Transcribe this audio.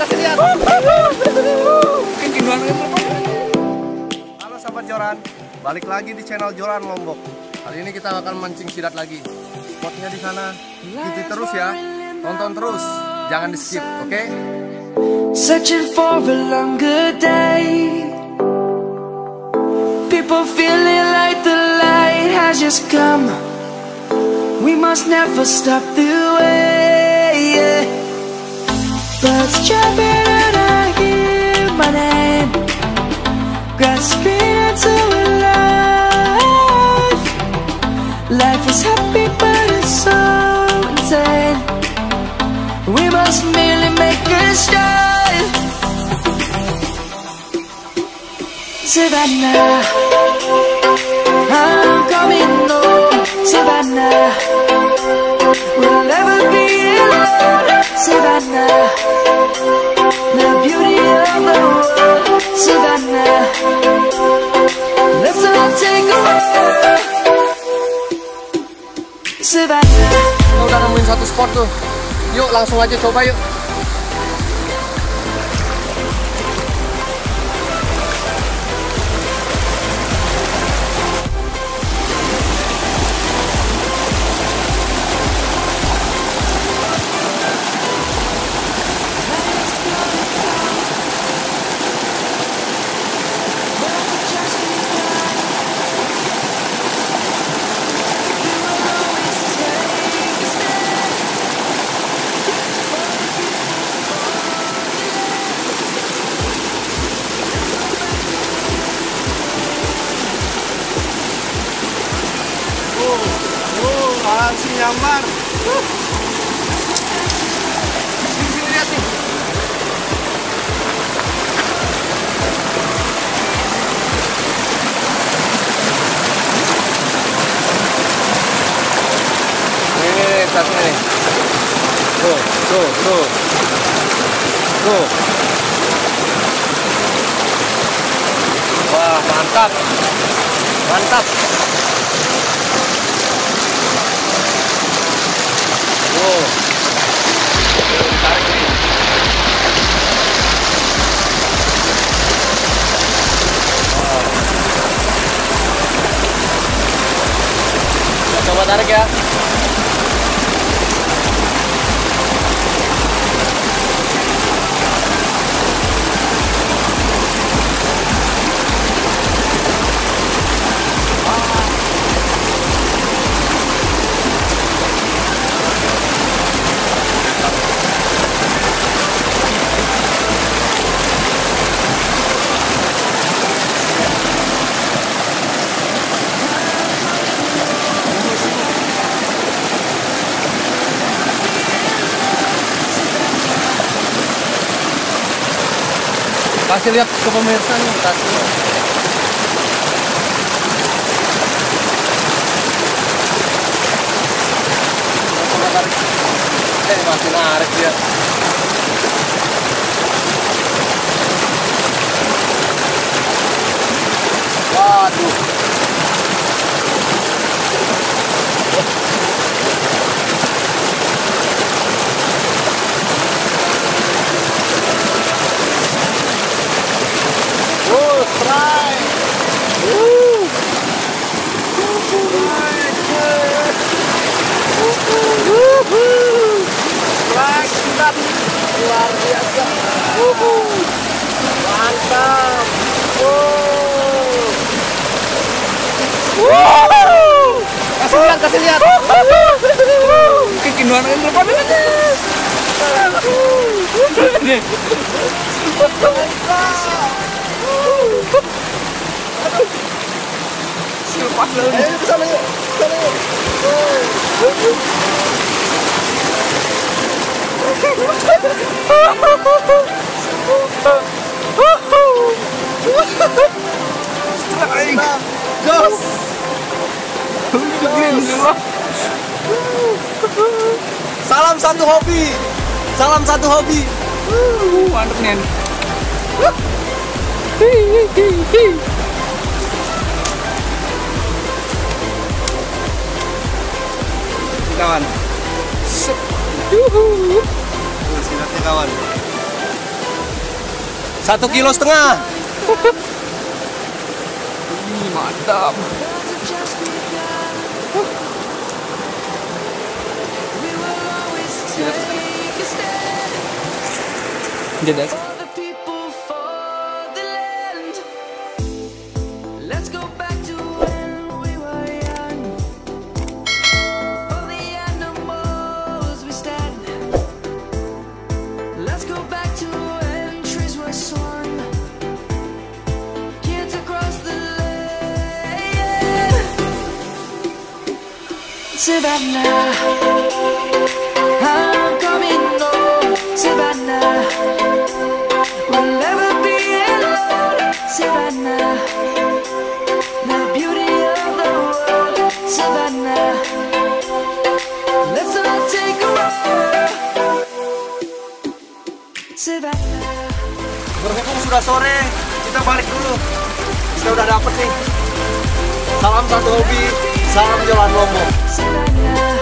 Kasih lihat. Halo sahabat Joran, balik lagi di channel Joran Lombok. Kali ini kita akan mancing sidat lagi. Spotnya di sana. Ikuti terus ya. Tonton terus, jangan di skip, oke? Searching for a longer day. People feeling like the light has just come. We must never stop the way, yeah. Birds jumping and I hear my name, grasping into a life. Life is happy but it's so insane. We must merely make a start. Savannah, I'm coming home. Savannah, we'll never be alone. Savannah, the beauty of the world. Savannah, let's all take a walk. Savannah. Kita udah nemuin satu spot tuh. Yuk langsung aja coba yuk. Langsung nyamar. Sini lihat nih. Ini satunya nih. Tuh. Wah, mantap. Tarik nih. Kita coba tarik ya. Kasih lihat ke pemirsa nih, kasih. Masih narik dia. Waduh. Luar biasa. Mantap. Kasih lihat. Kekinuan yang terpakai ini. Lepas dulu. Ayo ke sana yuk. Jos. Salam satu hobi. Mantap nih. Kawan. Sidatnya kawan. 1,5 kilo. Ih, mantap. Jadi Savannah, I'm coming home, Savannah, we'll never be alone, Savannah, the beauty of the world, Savannah, let's all take a ride, Savannah. Berhubung sudah sore, kita balik dulu. Kita udah dapet nih. Salam satu hobi, salam Joran Lombok. Savannah.